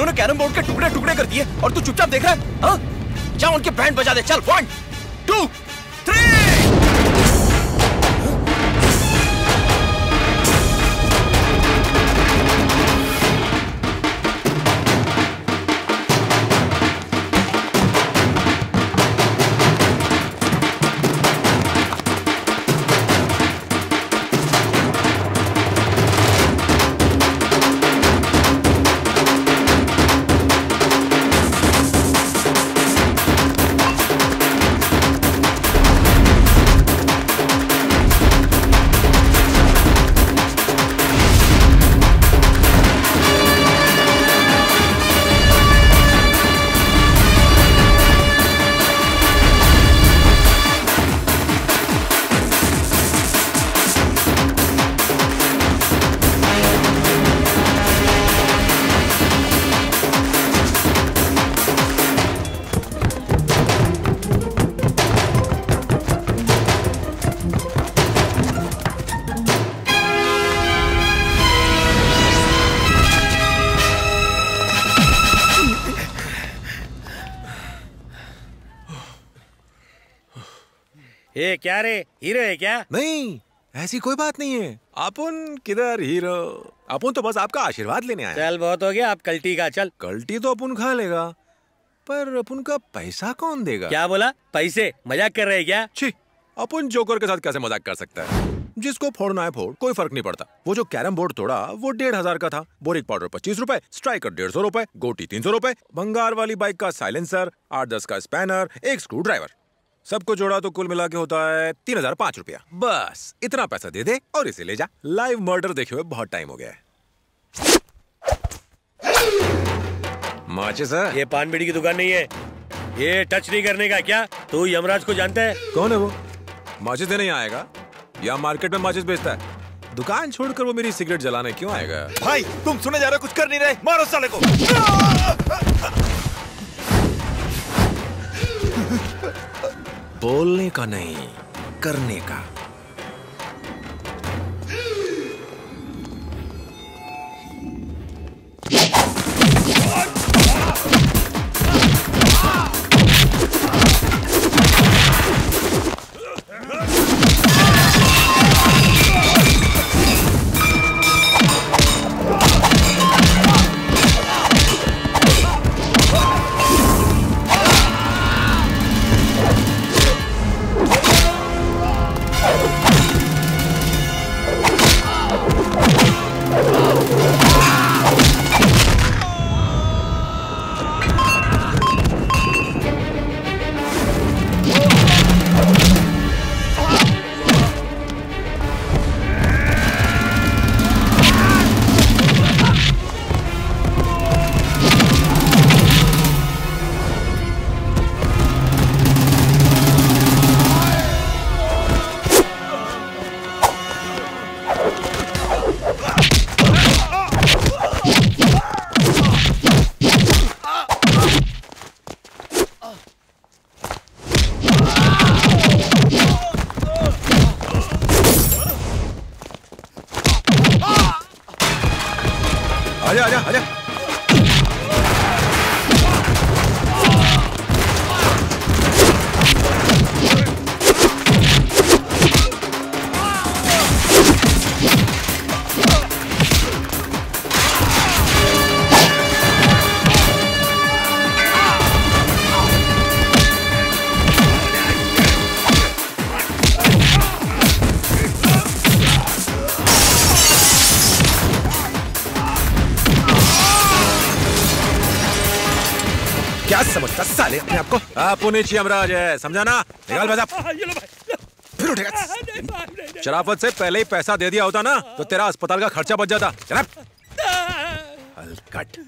उन्होंने carrom board के टुकड़े टुकड़े कर दिए और तू चुपचाप देख रहा है? हाँ? जा उनके बैंड बजा दे, चल। 1 2 3। ये क्या रे, हीरो है क्या? नहीं, ऐसी कोई बात नहीं है। अपन किधर हीरो, अपन तो बस आपका आशीर्वाद लेने आए। चल बहुत हो गया, आप कल्टी का। चल कल्टी तो अपन खा लेगा, पर अपन का पैसा कौन देगा? क्या बोला? पैसे? मजाक कर रहे हैं क्या? छी, अपन जोकर के साथ कैसे मजाक कर सकता है? जिसको फोड़ना है फोड़, कोई फर्क नहीं पड़ता। वो जो कैरम बोर्ड तोड़ा वो 1500 का था, बोरिक पाउडर 25 रुपए, स्ट्राइकर 150 रुपए, गोटी 300 रुपए, भंगार वाली बाइक का साइलेंसर, 8-10 का स्पैनर, एक स्क्रू ड्राइवर, सबको जोड़ा तो कुल मिला के होता है 3005 रुपया। बस इतना पैसा दे दे और इसे ले जा। लाइव मर्डर देखे हुए बहुत टाइम हो गया है। माचिस है? ये पान बीड़ी की दुकान नहीं है, ये टच नहीं करने का। क्या तू यमराज को जानता है? कौन है वो? माचिस देने यहाँ आएगा या मार्केट में माचिस बेचता है? दुकान छोड़कर वो मेरी सिगरेट जलाने क्यों आएगा? भाई तुम सुने जा रहे हो, कुछ कर नहीं रहे, मारो साले को। बोलने का नहीं, करने का। आजा आजा आजा। क्या समझता साले अपने आपको? आप नीचे यमराज है, समझा ना? निकाल पैसा। फिर उठेगा। शराफत से पहले ही पैसा दे दिया होता ना तो तेरा अस्पताल का खर्चा बच जाता। जनाब हलकट।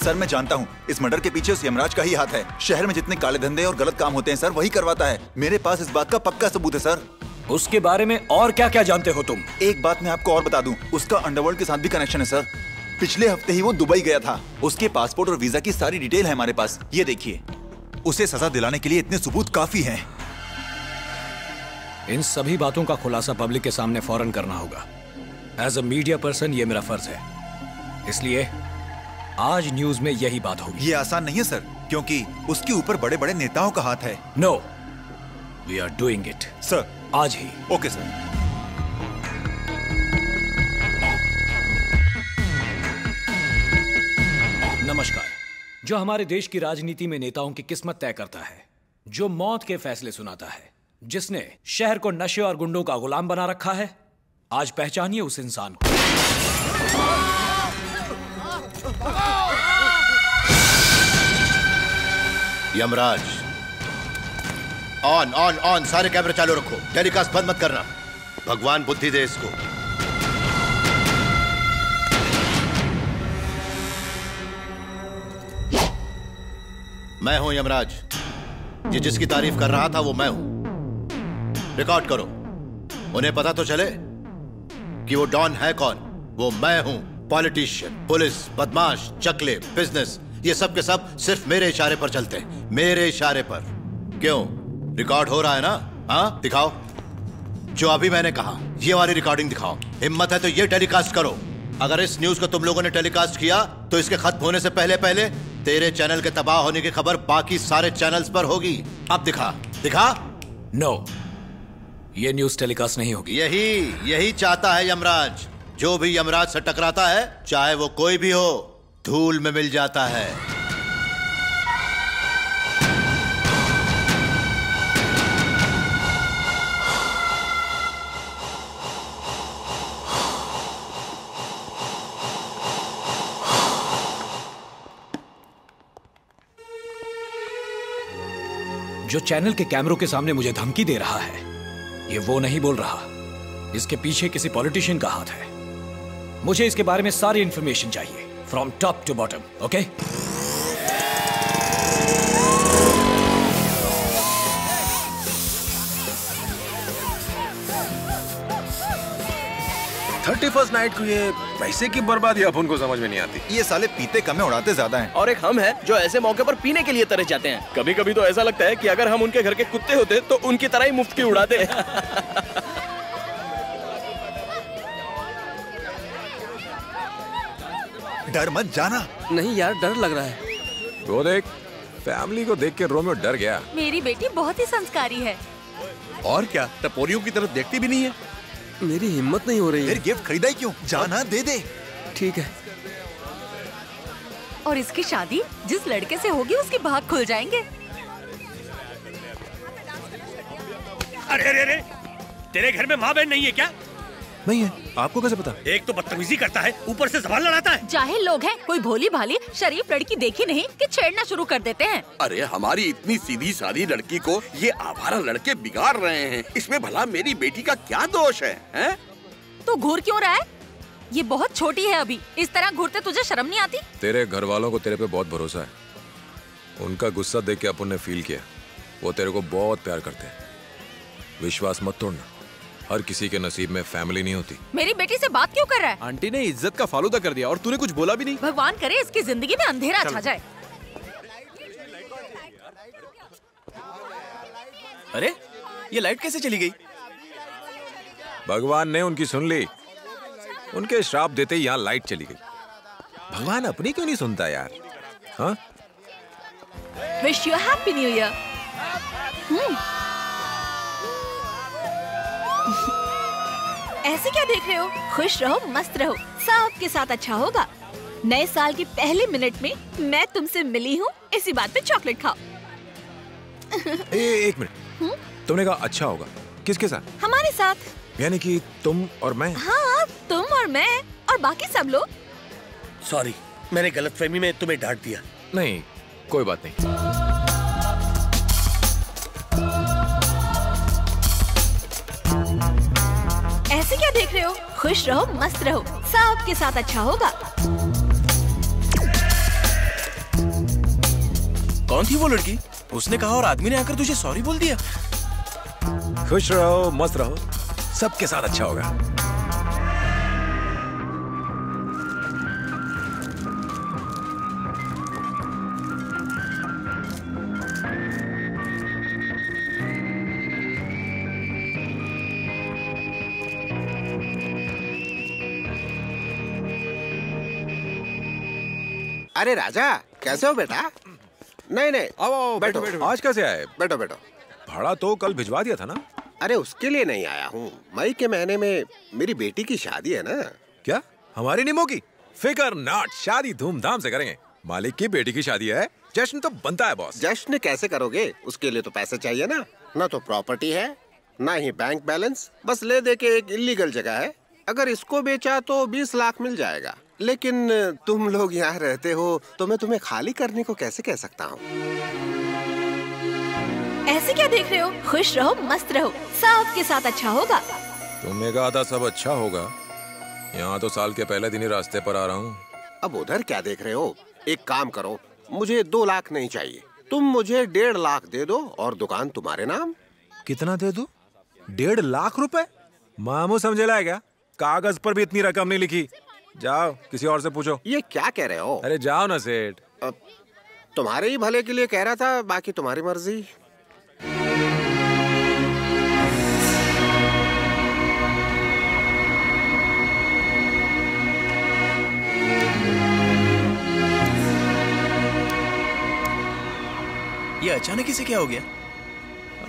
सर मैं जानता हूँ इस मर्डर के पीछे उस यमराज का ही हाथ है। शहर में जितने काले धंधे और गलत काम होते हैं सर वही करवाता है। मेरे पास इस बात का पक्का सबूत है सर। उसके बारे में और क्या क्या जानते हो तुम? एक बात मैं आपको और बता दूं, उसका अंडरवर्ल्ड के साथ भी कनेक्शन है सर। पिछले हफ्ते ही वो दुबई गया था। उसके पासपोर्ट और वीजा की सारी डिटेल है हमारे पास। ये देखिए, उसे सजा दिलाने के लिए इतने सबूत काफी हैं। इन सभी बातों का खुलासा पब्लिक के सामने फौरन करना होगा। एज अ मीडिया पर्सन ये मेरा फर्ज है, इसलिए आज न्यूज में यही बात होगी। ये आसान नहीं है सर, क्योंकि उसके ऊपर बड़े बड़े नेताओं का हाथ है। No, we are doing it sir. आज ही। Okay sir. नमस्कार। जो हमारे देश की राजनीति में नेताओं की किस्मत तय करता है, जो मौत के फैसले सुनाता है, जिसने शहर को नशे और गुंडों का गुलाम बना रखा है, आज पहचानिए उस इंसान को। यमराज, ऑन ऑन ऑन, सारे कैमरे चालू रखो। टेलीकास्ट बंद मत करना। भगवान बुद्धि दे इसको। मैं हूं यमराज। ये जिसकी तारीफ कर रहा था वो मैं हूं। रिकॉर्ड करो। उन्हें पता तो चले कि वो डॉन है कौन। वो मैं हूं। पॉलिटिशियन, पुलिस, बदमाश, चकले, बिजनेस, ये सब के सब सिर्फ मेरे इशारे पर चलते हैं। मेरे इशारे पर। क्यों, रिकॉर्ड हो रहा है ना? हाँ, दिखाओ। जो अभी मैंने कहा, ये वाली रिकॉर्डिंग दिखाओ। हिम्मत है तो ये टेलीकास्ट करो। अगर इस न्यूज को तुम लोगों ने टेलीकास्ट किया तो इसके खत्म होने से पहले पहले तेरे चैनल के तबाह होने की खबर बाकी सारे चैनल्स पर होगी। अब दिखा, दिखा। नो, ये न्यूज टेलीकास्ट नहीं होगी। यही चाहता है यमराज। जो भी यमराज से टकराता है, चाहे वो कोई भी हो, धूल में मिल जाता है। जो चैनल के कैमरों के सामने मुझे धमकी दे रहा है, ये वो नहीं बोल रहा। इसके पीछे किसी पॉलिटिशियन का हाथ है। मुझे इसके बारे में सारी इंफॉर्मेशन चाहिए, from top to bottom. Okay? 31st night को ये पैसे की बर्बादी अपन को समझ में नहीं आती। ये साले पीते कम है, उड़ाते ज्यादा हैं। और एक हम हैं जो ऐसे मौके पर पीने के लिए तरस जाते हैं। कभी कभी तो ऐसा लगता है कि अगर हम उनके घर के कुत्ते होते तो उनकी तरह ही मुफ्त की उड़ाते। डर मत जाना। नहीं यार, डर लग रहा है। वो देख, फैमिली को देख के रोमियो डर गया। मेरी बेटी बहुत ही संस्कारी है। और क्या, टपोरियों की तरफ देखती भी नहीं है। मेरी हिम्मत नहीं हो रही है। फिर गिफ्ट खरीदा ही क्यों? जाना, दे दे। ठीक है। और इसकी शादी जिस लड़के से होगी उसके भाग खुल जाएंगे। अरे अरे अरे, तेरे घर में माँ बहन नहीं है क्या? नहीं है। आपको कैसे पता? एक तो बदतमीजी करता है, ऊपर से ज़बान लड़ाता है। जाहिल लोग हैं, कोई भोली भाली शरीफ लड़की देखी नहीं कि छेड़ना शुरू कर देते हैं। अरे हमारी इतनी सीधी सादी लड़की को ये आवारा लड़के बिगाड़ रहे हैं। इसमें भला मेरी बेटी का क्या दोष है, हैं? तो घूर क्यों रहा है? ये बहुत छोटी है अभी। इस तरह घूरते तुझे शर्म नहीं आती? तेरे घर वालों को तेरे पे बहुत भरोसा है। उनका गुस्सा देख के अपन ने फील किया। वो तेरे को बहुत प्यार करते हैं। विश्वास मत तोड़ना। हर किसी के नसीब में फैमिली नहीं होती। मेरी बेटी से बात क्यों कर रहा है? आंटी ने इज्जत का फालूदा कर दिया और तूने कुछ बोला भी नहीं। भगवान करे इसकी जिंदगी में अंधेरा छा जाए। अरे ये लाइट कैसे चली गई? भगवान ने उनकी सुन ली। उनके श्राप देते ही यहाँ लाइट चली गई। भगवान अपनी क्यों नहीं सुनता यार? हाँ? Wish you happy new year. ऐसे क्या देख रहे हो? खुश रहो, मस्त रहो, सबके साथ अच्छा होगा। नए साल के पहले मिनट में मैं तुमसे मिली हूँ, इसी बात पे चॉकलेट खाओ। एक मिनट। तुमने कहा अच्छा होगा, किसके साथ? हमारे साथ। यानी कि तुम और मैं? हाँ, तुम और मैं और बाकी सब लोग। सॉरी, मैंने गलतफहमी में तुम्हें डांट दिया। नहीं, कोई बात नहीं। ऐसे क्या देख रहे हो? खुश रहो, मस्त रहो, सबके साथ अच्छा होगा। कौन थी वो लड़की? उसने कहा और आदमी ने आकर तुझे सॉरी बोल दिया। खुश रहो, मस्त रहो, सबके साथ अच्छा होगा। अरे राजा, कैसे हो बेटा? नहीं नहीं, आओ बैठो बैठो। आज कैसे आए? बैठो बैठो। भाड़ा तो कल भिजवा दिया था ना? अरे उसके लिए नहीं आया हूँ, मई के महीने में मेरी बेटी की शादी है ना। क्या? हमारी निमो की? फिकर नॉट, शादी धूमधाम से करेंगे। मालिक की बेटी की शादी है, जश्न तो बनता है बॉस। जश्न कैसे करोगे? उसके लिए तो पैसे चाहिए ना। ना तो प्रॉपर्टी है, ना ही बैंक बैलेंस, बस ले दे के एक इलीगल जगह है। अगर इसको बेचा तो 20 लाख मिल जाएगा। लेकिन तुम लोग यहाँ रहते हो तो मैं तुम्हें खाली करने को कैसे कह सकता हूँ? ऐसे क्या देख रहे हो? खुश रहो, मस्त रहो, सब के साथ अच्छा होगा। तुमने कहा था सब अच्छा होगा। यहाँ तो साल के पहले दिन ही रास्ते पर आ रहा हूँ। अब उधर क्या देख रहे हो? एक काम करो, मुझे 2 लाख नहीं चाहिए, तुम मुझे 1.5 लाख दे दो और दुकान तुम्हारे नाम। कितना दे दो? 1.5 लाख रुपए? मामू समझेला है क्या? कागज पर भी इतनी रकम नहीं लिखी। जाओ किसी और से पूछो। ये क्या कह रहे हो? अरे जाओ ना सेठ। तुम्हारे ही भले के लिए कह रहा था, बाकी तुम्हारी मर्जी। ये अचानक ही से क्या हो गया?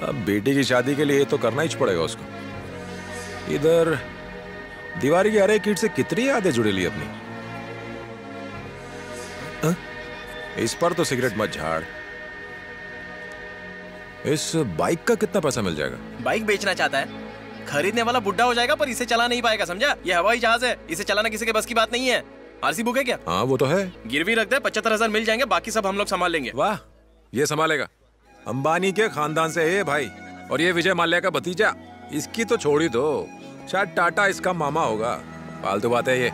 अब बेटी की शादी के लिए तो करना ही पड़ेगा उसको। इधर दीवारी की हर एक ईंट से कितनी यादें जुड़ी ली अपनी। इस पर तो सिगरेट मत झाड़। इस बाइक का कितना पैसा मिल जाएगा? बाइक बेचना चाहता है, खरीदने वाला बुढ़ा हो जाएगा पर इसे चला नहीं पाएगा, समझा? ये हवाई जहाज है, इसे चलाना किसी के बस की बात नहीं है। आरसी बुक है क्या? हाँ वो तो है। गिरवी रख दे, 75,000 मिल जाएंगे, बाकी सब हम लोग संभाल लेंगे। वाह, ये संभालेगा। अंबानी के खानदान से है भाई। और ये विजय माल्या का भतीजा, इसकी तो छोड़ ही दो, शायद टाटा इसका मामा होगा। फालतू बात है ये।